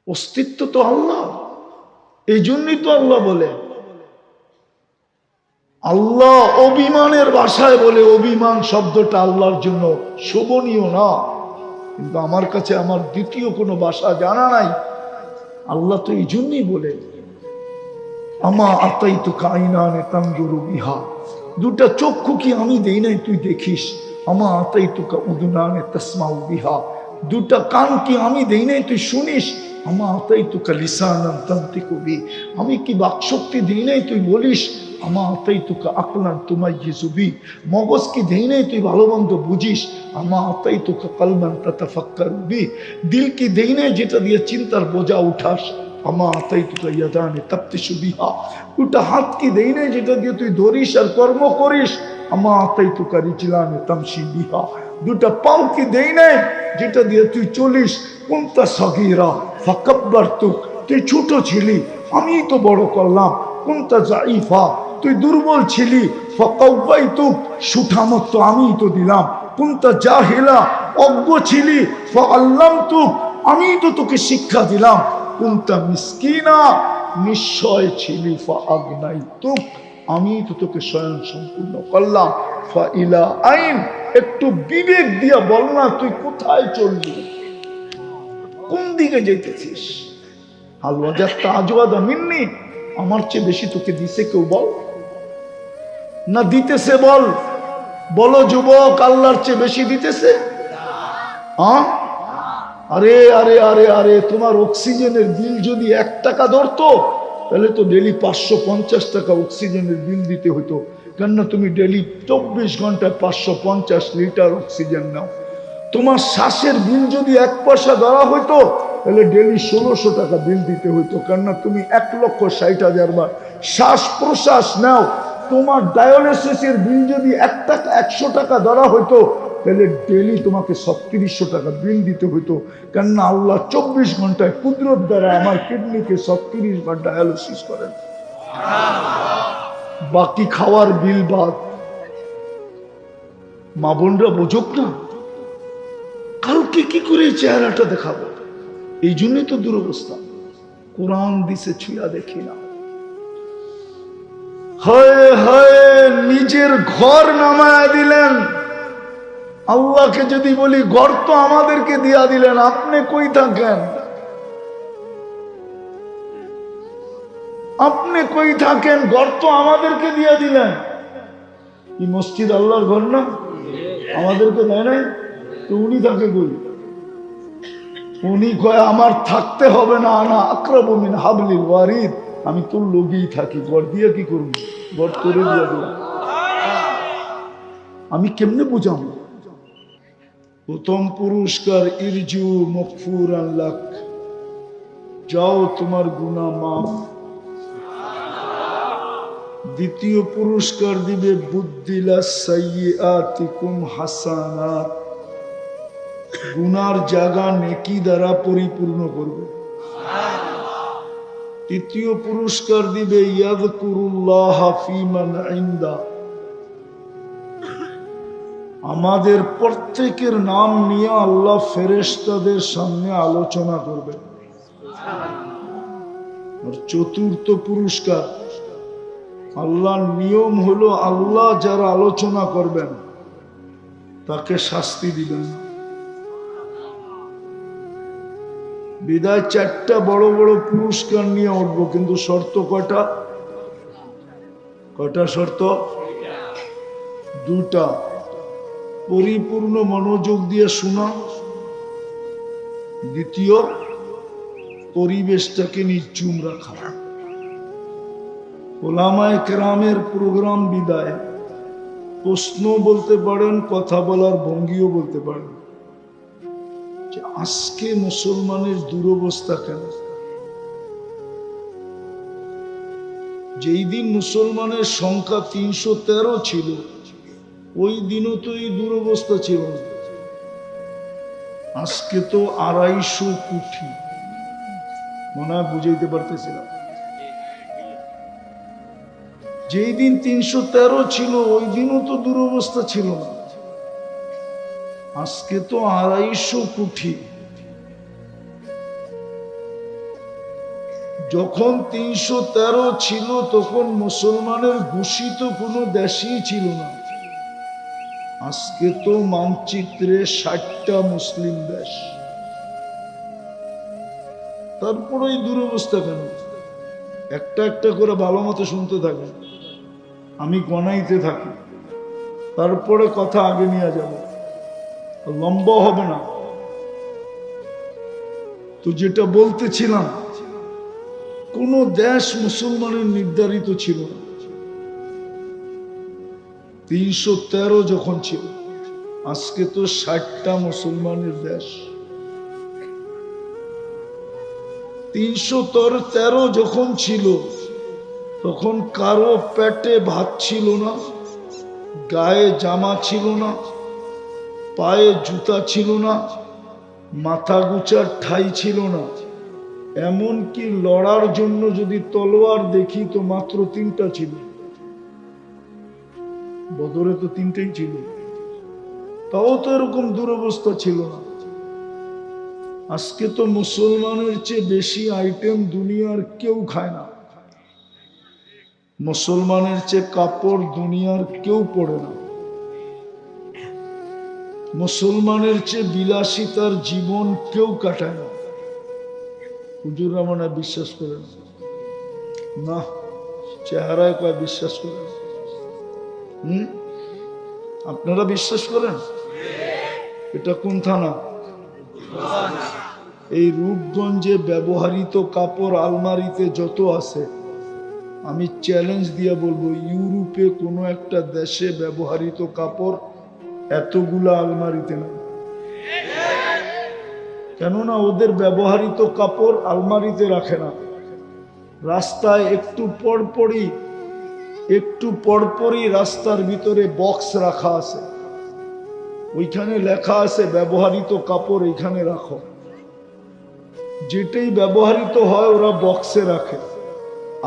অস্তিত্ব তো আল্লাহ। এই জন্যই তো আল্লাহ বলে, আল্লাহ অভিমানের ভাষায় বলে, অভিমান শব্দটা আল্লাহর জন্য শোভনীয় না। কিন্তু আমার কাছে আমার দ্বিতীয় কোনো ভাষা জানা নাই। আল্লাহ তো এই জন্যই বলে, আমা আতাইতুকা আইনানে তানজুরু বিহা, দুটা চক্ষু কি আমি দেই নাই তুই দেখিস? আমা আতাইতুকা উদুনানে তাসমাউ বিহা, দুটা কান কি আমি দেই নাই তুই শুনিস? আমা আতাইতুকা লিসানান তানতিকু বি, আমি কি বাকশক্তি দেই নাই তুই বলিস? আমা আতাইতুকা আকলান তুমাইয়িজু বি, মগজ কি দেই নাই তুই ভালো মন্দ বুঝিস? আমা আতাইতুকা কলবান তাতাফাক্কারু বি, দিল কি দেই নাই যেটা দিয়ে চিন্তার বোঝা উঠাস? আমা আতাইতুকা ইয়াদানি তাবতিশু বিহা, দুটা হাত কি দেই নাই যেটা দিয়ে তুই ধরিস আর কর্ম করিস? আমা আতাইতুকা রিজলানি তামশি বিহা, দুটা পাও কি দেই নাই যেটা দিয়ে তুই চলিস? কুনতা সগীরা ফাকাব্বারতুক, তুই ছোট ছিলি আমি তো বড় করলাম। কুনতা যাইফা, তুই দুর্বল ছিলি, ফাকাওয়াইতুক, সুঠামত তো আমি তো দিলাম। কুনতা জাহিলা, অজ্ঞ ছিলি, ফাআল্লামতুক, আমি তো তোকে শিক্ষা দিলাম। কুনতা মিসকিনা, নিশ্চয় ছিলি, ফাআগনাইতুক, আমি তো তোকে স্বয়ং সম্পূর্ণ করলাম। ফাইলা আইন, একটু বিবেক দিয়া বল না তুই কোথায় চললি, কোন দিকে যেতেছিস? হাল ওয়াজাদতা আজওয়াদা মিন্নি, আমার চেয়ে বেশি তোকে দিছে কেউ বল না দিতেছে? বল, বলো যুবক, আল্লাহর চেয়ে বেশি দিতেছে? হ্যাঁ? আরে আরে আরে আরে, তোমার অক্সিজেনের বিল যদি 1 টাকা ধরতো তাহলে তো ডেলি 550 টাকা অক্সিজেনের বিল দিতে হতো। কেননা তুমি ডেলি 24 ঘন্টায় 550 লিটার অক্সিজেন নাও। তোমার শ্বাসের বিল যদি 1 পয়সা ধরা হইতো তাহলে ডেলি 1600 টাকা বিল দিতে হইতো। কেননা তুমি 1,60,000 বার শ্বাস প্রশ্বাস নাও। তোমার ডায়ালিসিসের বিল যদি 100 টাকা ধরা হইতো তাহলে ডেলি তোমাকে 3700 টাকা বিল দিতে হইতো। কেননা আল্লাহ 24 ঘন্টায় কুদরত দ্বারা আমার কিডনিকে 36 বার ডায়ালিসিস করেন, বাকি খাওয়ার বিল বাদ। মা বোনরা বোঝক না, কালকে কি করে চেহারাটা দেখাবো? এই জন্যই তো দুরবস্থা। কোরআন দিছে ছুঁয়া দেখি না। হায় হায়, নিজের ঘর নামায়া দিলেন। আল্লাহকে যদি বলি ঘর তো আমাদেরকে দিয়া দিলেন, আপনি কই থাকেন? আপনি কই থাকেন? ঘর তো আমাদেরকে দিয়া দিলেন। এই মসজিদ আল্লাহর ঘর না? আমাদেরকে দেয় নাই তো উনি থাকে কই? উনি কয় আমার থাকতে হবে না, আনা আকরাবু মিন হাবলিল ওয়ারিদ, আমি তোর লগেই থাকি। ঘর দিয়ে কি করব? ঘর করে দিয়া দিলাম। আমি কেমনে বুঝাবো? প্রথম পুরস্কার ইরজু মগফুরান লাক, যাও তোমার গুনাহ মাফ। দ্বিতীয় পুরস্কার দিবে বুদ্দিলা সাইয়্যাতিকুম হাসানাত, গুনার জায়গা নেকি দ্বারা পরিপূর্ণ করবে। তৃতীয় পুরস্কার দিবে ইয়াযকুরুল্লাহ ফী মান ইনদা, আমাদের প্রত্যেকের নাম নিয়ে আল্লাহ ফেরেশতাদের সামনে আলোচনা করবে। আর চতুর্থ পুরস্কার, আল্লাহর নিয়ম হলো আল্লাহ যারা আলোচনা করবেন তাকে শাস্তি দিবেন। বিদায় 4টা বড় বড় পুরস্কার নিয়ে উঠবো, কিন্তু শর্ত কয়টা? কয়টা শর্ত? 2টা। পরিপূর্ণ মনোযোগ দিয়ে শোনা। দ্বিতীয়, পরিবেশটাকে নির্জুম রাখা। ওলামায়ে কেরামের প্রোগ্রাম বিদায়, প্রশ্ন বলতে পারেন, কথা বলার ভঙ্গিও বলতে পারেন যে আজকে মুসলমানের দুরবস্থা কেন? যেই দিন মুসলমানের সংখ্যা 313 ছিল ওই দিনও তো এই দুরবস্থা ছিল না। আজকে তো 250 কোটি, মনে হয় বুঝাইতে পারতেছিলাম। যেই দিন 313 ছিল ওই দিনও তো দুরবস্থা ছিল না। আজকে তো 250 কোটি। যখন 313 ছিল তখন মুসলমানের ঘোষিত কোনো দেশই ছিল না। আজকে তো মানচিত্রে 60টা মুসলিম দেশ। তারপরে এই দুরবস্থা কেন? একটা একটা করে ভালো মতো শুনতে থাকেন, আমি গণাইতে থাকি, তারপরে কথা আগে নিয়ে যাব, লম্বা হবে না। তো যেটা বলতেছিলাম, কোন দেশ মুসলমানের নির্ধারিত ছিল না। 313 যখন ছিল, আজকে তো 60টা মুসলমানের দেশ। 313 যখন ছিল তখন কারো পেটে ভাত ছিল না, গায়ে জামা ছিল না, পায়ে জুতা ছিল না, মাথা গুচার ঠাই ছিল না। এমনকি লড়ার জন্য যদি তলোয়ার দেখি তো মাত্র 3টা ছিল। বদরে তো 3টাই ছিল, তাও তো এরকম দুরবস্থা ছিল না। আজকে তো মুসলমানের চেয়ে বেশি আইটেম দুনিয়ার কেউ খায় না। মুসলমানের চেয়ে কাপড় দুনিয়ার কেউ পরে না। মুসলমানের চেয়ে বিলাসিতার জীবন কেউ কাটায় না। হুজুররা মনে বিশ্বাস করে না, চেহারায় কয় বিশ্বাস করে। আপনারা বিশ্বাস করেন? এটা কোন থানা? এই রূপগঞ্জে ব্যবহৃত কাপড় আলমারিতে যত আছে, আমি চ্যালেঞ্জ দিয়ে বলবো ইউরোপে কোনো একটা দেশে ব্যবহৃত কাপড় এতগুলা আলমারিতে নেই। কেননা ওদের ব্যবহৃত কাপড় আলমারিতে রাখে না, রাস্তায় একটু পরপরই রাস্তার ভিতরে বক্স রাখা আছে, ওইখানে লেখা আছে ব্যবহৃত কাপড় এখানে রাখো। যেটাই ব্যবহৃত হয় ওরা বক্সে রাখে,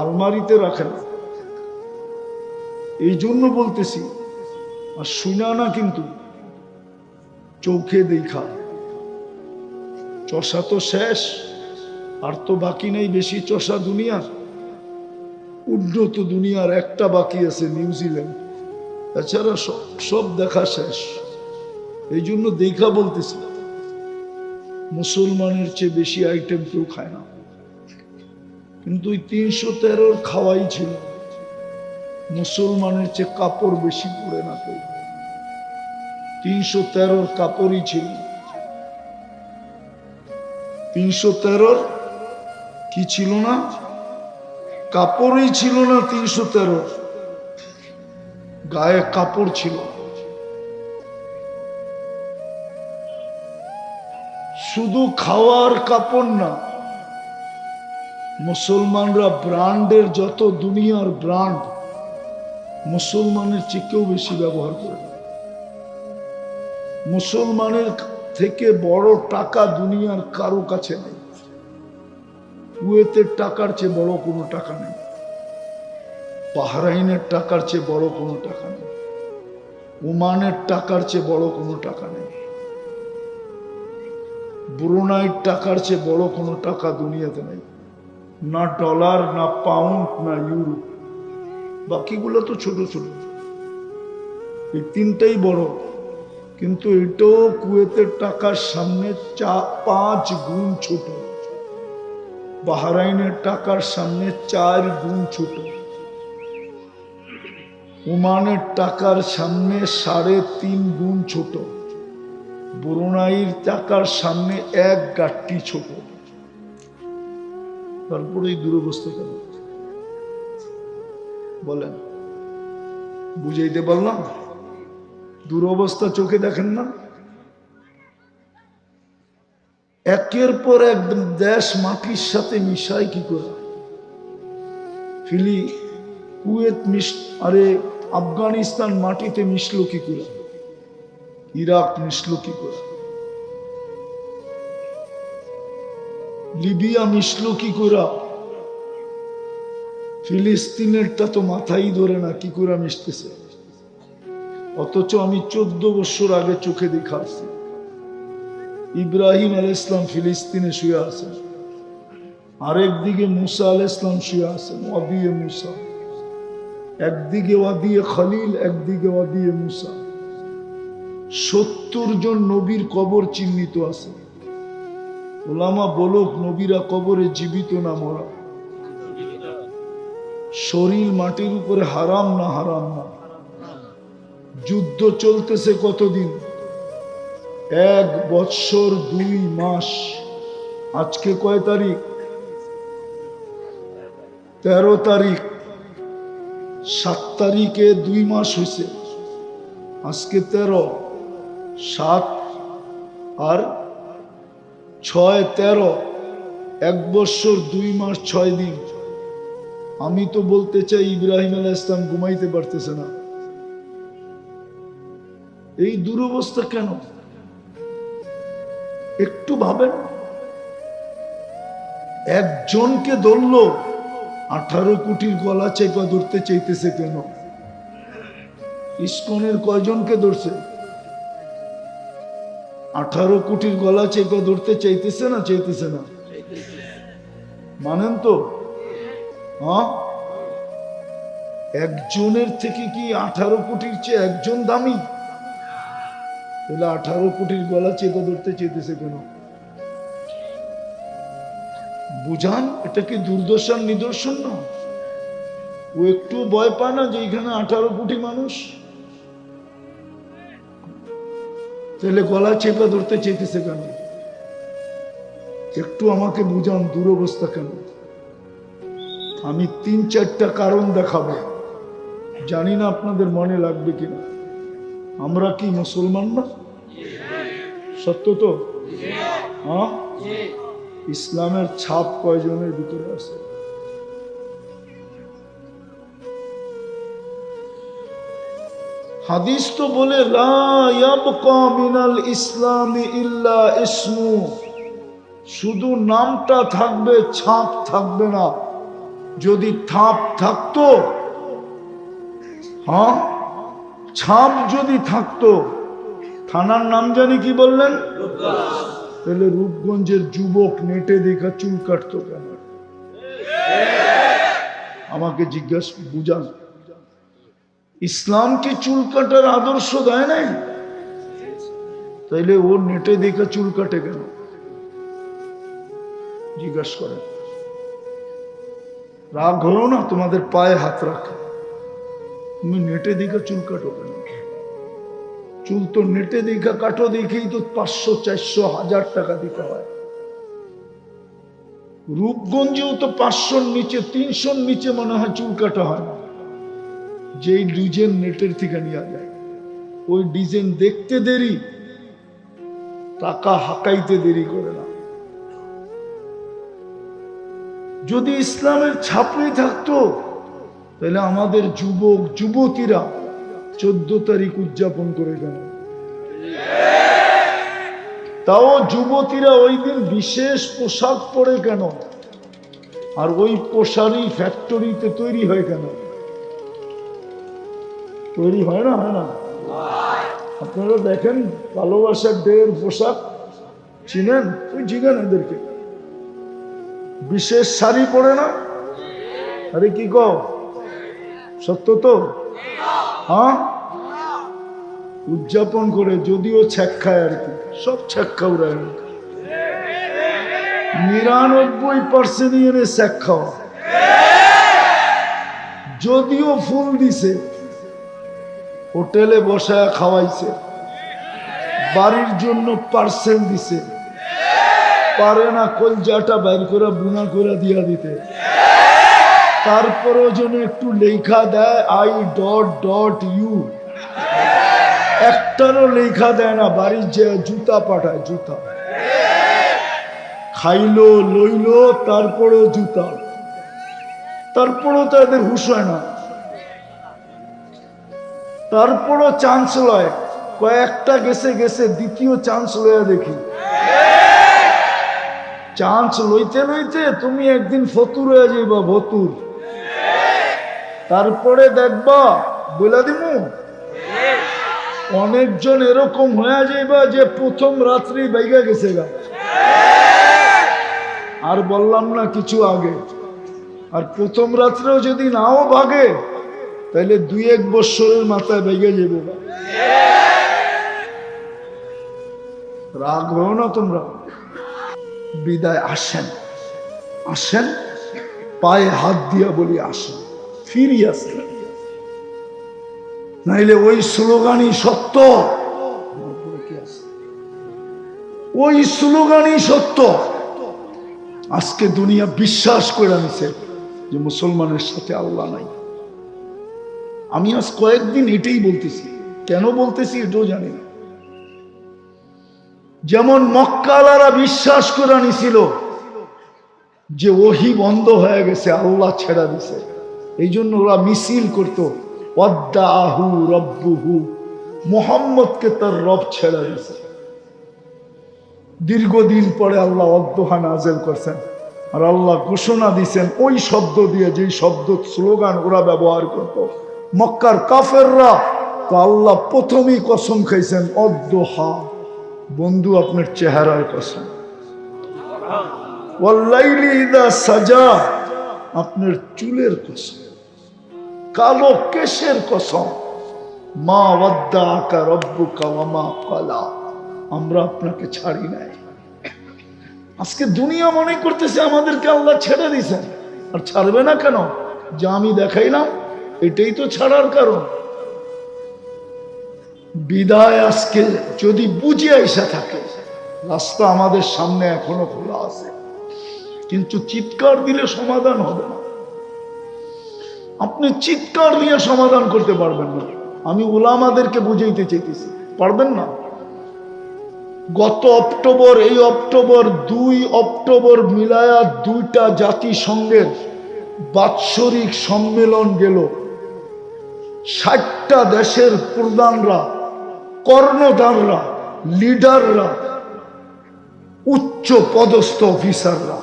আলমারিতে রাখে না। এই জন্য বলতেছি, আর শুনা না কিন্তু চোখে দেখা। চষা তো শেষ, আর তো বাকি নেই বেশি চষা দুনিয়ার। উন্নত দুনিয়ার একটা বাকি আছে, নিউজিল্যান্ড। এছাড়া সব দেখা শেষ। এই জন্য দেখা বলতেছি, মুসলমানের চেয়ে বেশি আইটেম কেউ খায় না। কিন্তু ওই 313 খাওয়াই ছিল। মুসলমানের চেয়ে কাপড় বেশি পরে না কেউ। 313 কাপড়ই ছিল। 313 কি ছিল না? কাপড়ই ছিল না। 313 গায়ে কাপড় ছিল। শুধু খাওয়ার কাপড় না, মুসলমানরা ব্র্যান্ডের যত দুনিয়ার ব্র্যান্ড মুসলমানের চেয়েও বেশি ব্যবহার করে। মুসলমানের থেকে বড় টাকা দুনিয়ার কারো কাছে নেই। কুয়েতের টাকার চেয়ে বড় কোনো টাকা নেই, বাহরাইনের টাকার চেয়ে বড় কোনো টাকা নেই, ওমানের টাকার চেয়ে বড় কোনো টাকা নেই, ব্রুনাইয়ের টাকার চেয়ে বড় কোনো টাকা দুনিয়াতে নেই। না ডলার, না পাউন্ড, না ইউরো। বাকিগুলো তো ছোট ছোট, এই 3টাই বড়। কিন্তু এটাও কুয়েতের টাকার সামনে 5 গুণ ছোট, বাহরাইনের টাকার সামনে 4 গুণ ছোট, ওমানের টাকার সামনে 3.5 গুণ ছোট, ব্রুনাইয়ের টাকার সামনে 1 গাঁটটি ছোট। তারপরে এই দুরবস্থা কেন বলেন? বুঝাইতে পারলাম? দুরবস্থা চোখে দেখেন না? একের পর এক দেশ মাটির সাথে মিশায় কি করে? কুয়েত আফগানিস্তান মাটিতে মিশলো কি করে? ইরাক মিশলো কি করে? লিবিয়া মিশলো কি করে? ফিলিস্তিনেরটা তো মাথাই ধরে না কি করে মিশতেছে। অথচ আমি 14 বছর আগে চোখে দেখাচ্ছি, ইব্রাহিম আলাইহিস সালাম ফিলিস্তিনে শুয়ে আছেন, আরেকদিকে মুসা আলাইহিস সালাম শুয়ে আছেন, ওয়াদিয়ে মুসা। একদিকে ওয়াদিয়ে খলিল, একদিকে ওয়াদিয়ে মুসা। 70 জন নবীর কবর চিহ্নিত আছে। ওলামা বলুক, নবীরা কবরে জীবিত না মরা? শরীর মাটির উপরে হারাম না হারাম না? যুদ্ধ চলতেছে কতদিন? 1 বৎসর 2 মাস। আজকে কয় তারিখ? 13 তারিখ। 7 তারিখে 2 মাস হয়েছে, আজকে 13, 7 আর 6, 13, 1 বৎসর 2 মাস 6 দিন। আমি তো বলতে চাই ইব্রাহিম আলাইহিস সালাম ঘুমাইতে পারতেছে না। এই দুরবস্থা কেন? একটু ভাবেন। একজনকে ধরলো, 18 কোটির গলা চেপা ধরতে চাইতেছে কেন? ইসকনের কয়জনকে ধরছে? 18 কোটির গলা চেপা ধরতে চাইতেছে না? চাইতেছে না? মানেন তো? হ্যাঁ, একজনের থেকে কি 18 কোটির চেয়ে একজন দামি? তাহলে 18 কোটির গলা চেপা ধরতে চাইতেছে কেন? বুঝান, এটা কি দুর্দশার নিদর্শন না? ও একটু ভয় পায় না যে এখানে 18 কোটি মানুষ? তাহলে গলা চেপা ধরতে চাইতেছে কেন? একটু আমাকে বুঝান, দুরবস্থা কেন? আমি 3-4টা কারণ দেখাবো, জানি না আপনাদের মনে লাগবে কিনা। আমরা কি মুসলমান না? সত্য তো? হ্যাঁ, ইসলামের ছাপ কয়জনের ভিতরে আছে? হাদিস তো বলে লা ইয়াবকা মিনাল ইসলামি ইল্লা ইসমু, শুধু নামটা থাকবে, ছাপ থাকবে না। যদি ছাপ থাকতো, হ্যাঁ, ছাপ যদি থাকতো, থানার নাম জানি কি বললেন? তাহলে রূপগঞ্জের যুবক নেটে দেখা চুল কাটতো কেন? আমাকে জিজ্ঞাসা বুঝান। ইসলাম কি চুল কাটার আদর্শ দেয় নাই? তাইলে ও নেটে দেখা চুল কাটে কেন? জিজ্ঞাসা করেন। রাগ হলো না? তোমাদের পায়ে হাত রাখে। তুমি নেটে দেখা চুল কাটো কেন? চুল তো নেটে দেখা কাটো দেখেই তো 500, 400, 1000 টাকা দিতে হয়। রূপগঞ্জেও তো 500-র নিচে, 300-র নিচে মনে হয় চুল কাটা হয় না। যেই ডিজাইন নেটের থেকে নিয়ে যায়, ওই ডিজাইন দেখতে দেরি, টাকা হাঁকাইতে দেরি করে না। যদি ইসলামের ছাপই থাকতো, তাহলে আমাদের যুবক যুবতীরা 14 তারিখ উদযাপন করে কেন? তাও যুবতীরা ওই দিন বিশেষ পোশাক পরে কেন? আর ওই পোশাকই ফ্যাক্টরিতে তৈরি হয় কেন? তৈরি হয় না? হয় না? আপনারা দেখেন ভালোবাসার ডের পোশাক চিনেন? তুই জিজ্ঞান এদেরকে, বিশেষ শাড়ি পরে না? আরে কি কও, সত্য তো? হ্যাঁ, উদযাপন করে, যদিও ছ্যাক খায় আর কি, সব ছ্যাক খাওয়ায়। 99% এনে ছ্যাক খাওয়া। যদিও ফুল দিছে, হোটেলে বসায় খাওয়াইছে, বাড়ির জন্য পার্সেল দিছে, পারে না কলজাটা বাইর করে বুনা করে দিয়া দিতে। তারপরও যেন একটু লেখা দেয় I.U, একটারও লেখা দেয় না। বাড়ির যে জুতা পাঠায়, জুতা খাইলো লইলো, তারপরেও জুতা, তারপরেও তো এদের হুশ হয় না। তারপরও চান্স লয়, কয়েকটা গেছে গেছে, দ্বিতীয় চান্স লয়া দেখি। চান্স লইতে লইতে তুমি একদিন ফতুর হয়ে যাইবা, ভতুর। তারপরে দেখবা, বলে দিমু, অনেকজন এরকম হয়ে যাইবা যে প্রথম রাত্রি বাইগা গেছে গা। আর বললাম না কিছু আগে, আর প্রথম রাত্রেও যদি নাও ভাগে তাহলে 2-1 বৎসরের মাথায় ভেঙে যাবে। রাগ হও না তোমরা। বিদায় আসেন, আসেন, পায়ে হাত দিয়া বলি আসেন, ফিরি আসেন, নাইলে ওই স্লোগানই সত্য, ওই স্লোগানই সত্য। আজকে দুনিয়া বিশ্বাস করে নিছে যে মুসলমানের সাথে আল্লাহ নাই। আমি আজ কয়েকদিন এটাই বলতেছি, কেন বলতেছি এটাও জানি না। যেমন মক্কালারা বিশ্বাস করে নিছিল যে ওহী বন্ধ হয়ে গেছে, আল্লাহ ছেড়া দিছে, এই জন্য ওরা মিছিল করতো ওয়াদ্দাহু রব্বুহু, মুহাম্মদকে তার রব ছেড়া দিছে। দীর্ঘদিন পরে আল্লাহ ওয়াদ্দুহা নাযিল করছেন, আর আল্লাহ ঘোষণা দিছেন ওই শব্দ দিয়ে, যেই শব্দ স্লোগান ওরা ব্যবহার করত মক্কার কাফেররা। তো আল্লাহ প্রথমেই কসম খাইছেন ওয়াদ্দুহা, বন্ধু আপনার চেহারার কসম, ওয়াল্লাইলি ইযা সাজা, আপনার চুলের কসম, কালো কেশের কসম, মা ওয়াদ্দাআকা রাব্বুকা ওয়া মা ক্বালা, আমরা আপনাকে ছাড়ি নাই। আজকে দুনিয়া মনে করতেছে আমাদেরকে আল্লাহ ছেড়ে দিয়েছেন, আর ছাড়বে না কেন? যা আমি দেখাইলাম এটাই তো ছাড়ার কারণ। বিদায় আজকে যদি বুঝে আইসা থাকে, রাস্তা আমাদের সামনে এখনো খোলা আছে, কিন্তু চিৎকার দিলে সমাধান হবে না। আপনি চিৎকার দিয়ে সমাধান করতে পারবেন না। আমি উলামাদেরকে বুঝাইতে চাইতেছি, পারবেন না। গত অক্টোবর, এই অক্টোবর, 2 অক্টোবর মিলায়া 2টা জাতিসংঘের বাৎসরিক সম্মেলন গেল। 60টা দেশের প্রধানরা, কর্ণধাররা, লিডাররা, উচ্চ পদস্থ অফিসাররা,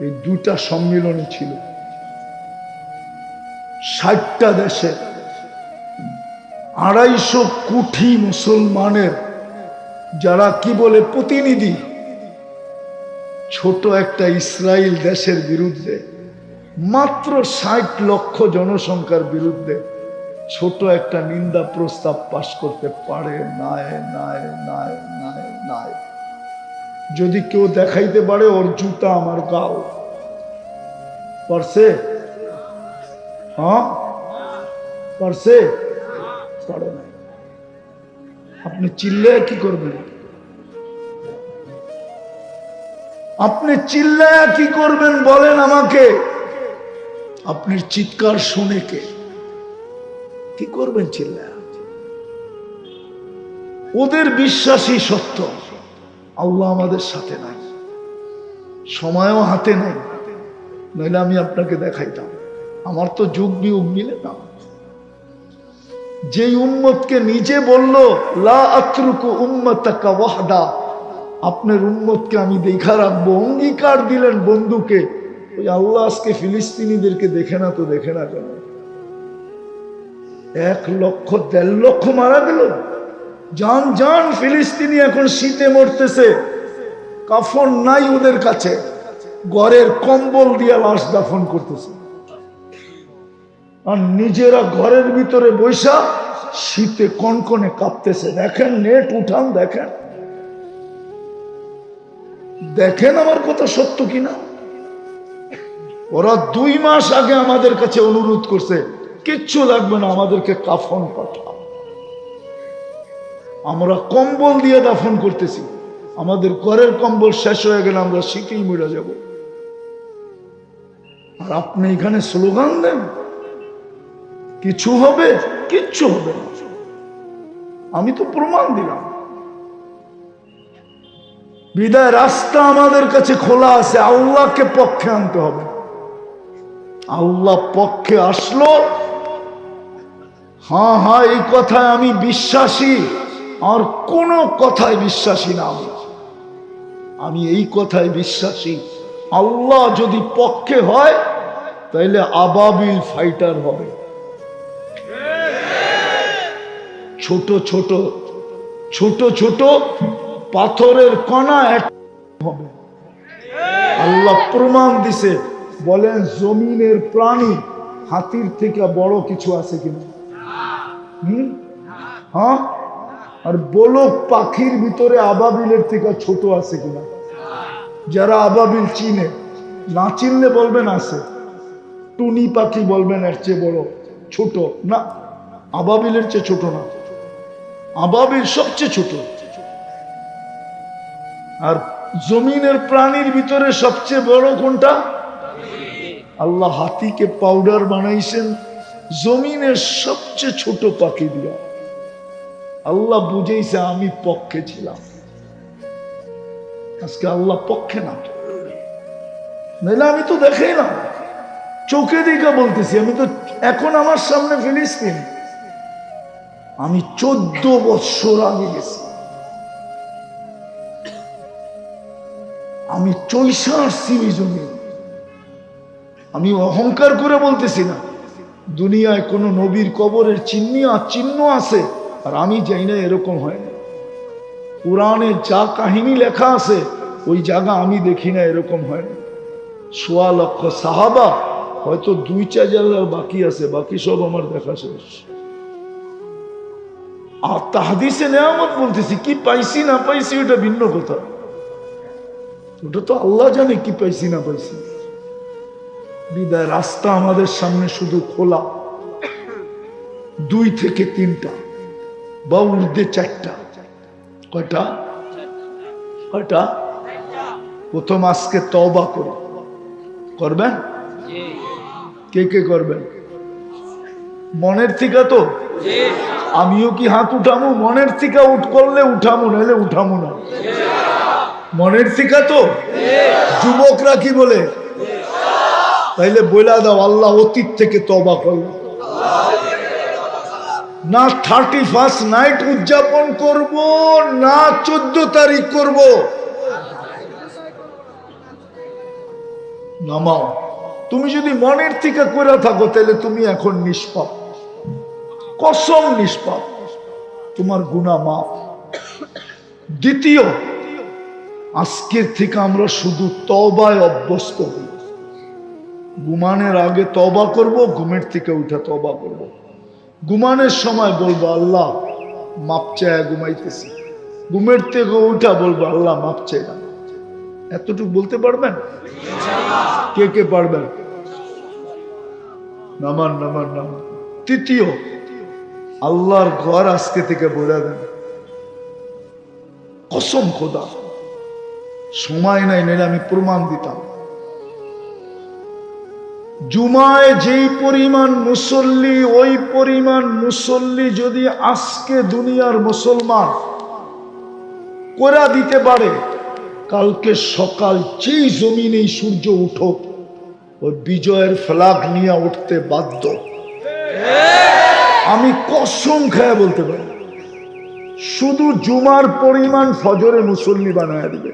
এই 2টা সম্মেলনে ছিল। 60টা দেশে 250 কোটি মুসলমানের যারা কি বলে প্রতিনিধি, ছোট একটা ইসরায়েল দেশের বিরুদ্ধে, মাত্র 60 লক্ষ জনসংখ্যার বিরুদ্ধে ছোট একটা নিন্দা প্রস্তাব পাশ করতে পারে নাই। যদি কেউ দেখাইতে পারে ওর জুতা আমার গাও, পারছে? হ্যাঁ পারছে? পারে না। আপনি চিল্লায় কি করবেন? আপনি চিল্লায় কি করবেন বলেন আমাকে? আপনার চিৎকার শুনে কে কি করবেন চিল্লায়? ওদের বিশ্বাসই সত্য, আল্লাহ আমাদের সাথে নাই, সময়ও হাতে নাই, নইলে আমি আপনাকে দেখাইতাম। আমার তো যুগ বিয়োগ মিলে না। যে উম্মতকে নিজে বলল লা আতরুকু উম্মাতাকা ওয়াহদা, আপনার উম্মতকে আমি দেখা রাখবো, অঙ্গীকার দিলেন বন্ধুকে। ওই আল্লাহ আজকে ফিলিস্তিনিদেরকে দেখে না তো দেখে না কেন? 1 লক্ষ 1.5 লক্ষ মারা গেল। জান জান ফিলিস্তিনি এখন শীতে মরতেছে, কাফন নাই ওদের কাছে, ঘরের কম্বল দিয়ে লাশ দাফন করতেছে, আর নিজেরা ঘরের ভিতরে বৈশা শীতে কনকনে কাঁপতেছে। দেখেন, নেট উঠান, দেখেন দেখেন আমার কথা সত্য কিনা। ওরা 2 মাস আগে আমাদের কাছে অনুরোধ করছে, কিচ্ছু লাগবে না, আমাদেরকে কাফন পাঠাও। আমরা কম্বল দিয়ে দাফন করতেছি, আমাদের ঘরের কম্বল শেষ হয়ে গেলে আমরা শীতেই মরে যাব। আর আপনি এখানে স্লোগান দেন কিছু হবে, কিচ্ছু হবে না। আমি তো প্রমাণ দিলাম। বিদায় রাস্তা আমাদের কাছে খোলা আছে, আল্লাহকে পক্ষে আনতে হবে। আল্লাহ পক্ষে আসলো, হ্যাঁ এই কথায় আমি বিশ্বাসী, আর কোন কথায় বিশ্বাসী না। আমি এই কথায় বিশ্বাসী, আল্লাহ যদি পক্ষে হয় তাইলে আবাবিল ফাইটার হবে, ছোট ছোট ছোট ছোট পাথরের কণা এক হবে। আল্লাহ প্রমাণ দিছে। বলেন জমিনের প্রাণী হাতির থেকে বড় কিছু আছে কিনা? হ্যাঁ। আর বলক পাখির ভিতরে আবাবিলের থেকে ছোট আছে কিনা? যারা আবাবিল চিনে, না চিনলে বলবেন আছে। টুনি পাখি বলবেন এর চেয়ে বড়, ছোট না, আবাবিলের চেয়ে ছোট না, আবাবিল সবচেয়ে ছোট। আর জমিনের প্রাণীর ভিতরে সবচেয়ে বড় কোনটা? আল্লাহ হাতিকে পাউডার বানাইছেন জমিনের সবচেয়ে ছোট পাখি দিয়া। আল্লাহ বুঝেইছে আমি পক্ষে ছিলাম, আজকে আল্লাহ পক্ষে না, নাহলে আমি তো দেখেই না, চোখে দেখা বলতেছি। আমি তো এখন আমার সামনে ফিলিস্তিন, আমি 14 বছর আগে গেছি, আমি চৈশা আসছি ওই জমি। আমি অহংকার করে বলতেছি না, দুনিয়ায় কোন নবীর কবরের চিহ্ন আছে আর আমি যাই না, এরকম হয় না। কোরআনে যা কাহিনী লেখা আছে ওই জায়গা আমি দেখি না, এরকম হয় না। 1.25 লক্ষ সাহাবা, হয়তো 2-4 জায়গা বাকি আছে, বাকি সব আমার দেখা শেষ। আর তাহাদিসে নেয়ামত বলতেছি, কি পাইছি না পাইছি ওটা ভিন্ন কথা, ওটা তো আল্লাহ জানে কি পাইছি না পাইছি। বিদায় রাস্তা আমাদের সামনে শুধু খোলা, 2 থেকে 3টা বা ঊর্ধ্বে 4টা। কয়টা? কয়টা? প্রথম আজকে তওবা করবেন। কে কে করবেন? মনের থেকে তো? আমিও কি হাত উঠামো? মনের থেকে করলে উঠামো, নাহলে উঠামো না। মনের থেকে তো? যুবকরা কি বলে? তাইলে বইলা দাও, আল্লাহ অতীত থেকে তওবা করলাম না। 31st নাইট উদযাপন করব না 14 তারিখ করব। নামাও। তুমি যদি মনের থেকে করে থাকো তাহলে তুমি এখন নিষ্পাপ, কসম নিষ্পাপ, তোমার গুনাহ মাফ। দ্বিতীয়, আজকের থেকে আমরা শুধু তওবায় অভ্যস্ত হই। ঘুমানোর আগে তওবা করব, ঘুমের থেকে উঠে তওবা করব। ঘুমানোর সময় বলবো আল্লাহ মাপ চায় ঘুমাইতেছি, ঘুমের থেকে উঠা বলবো আল্লাহ মাপ চাই না। এতটুকু বলতে পারবেন? কে কে পারবেন? নামান নামান নামান। তৃতীয়, আল্লাহর ঘর আজকে থেকে বলে দেন, কসম খোদা সময় নাই, নাইলে আমি প্রমাণ দিতাম। জুমায় যেই পরিমাণ মুসল্লি, ওই পরিমাণ মুসল্লি যদি আজকে দুনিয়ার মুসলমান করে দিতে পারে, কালকে সকাল যেই জমিনেই সূর্য উঠুক, ওই বিজয়ের ফ্ল্যাগ নিয়ে উঠতে বাধ্য। আমি কসম খেয়ে বলতে পারি, শুধু জুমার পরিমাণ ফজরে মুসল্লি বানায় দিবে।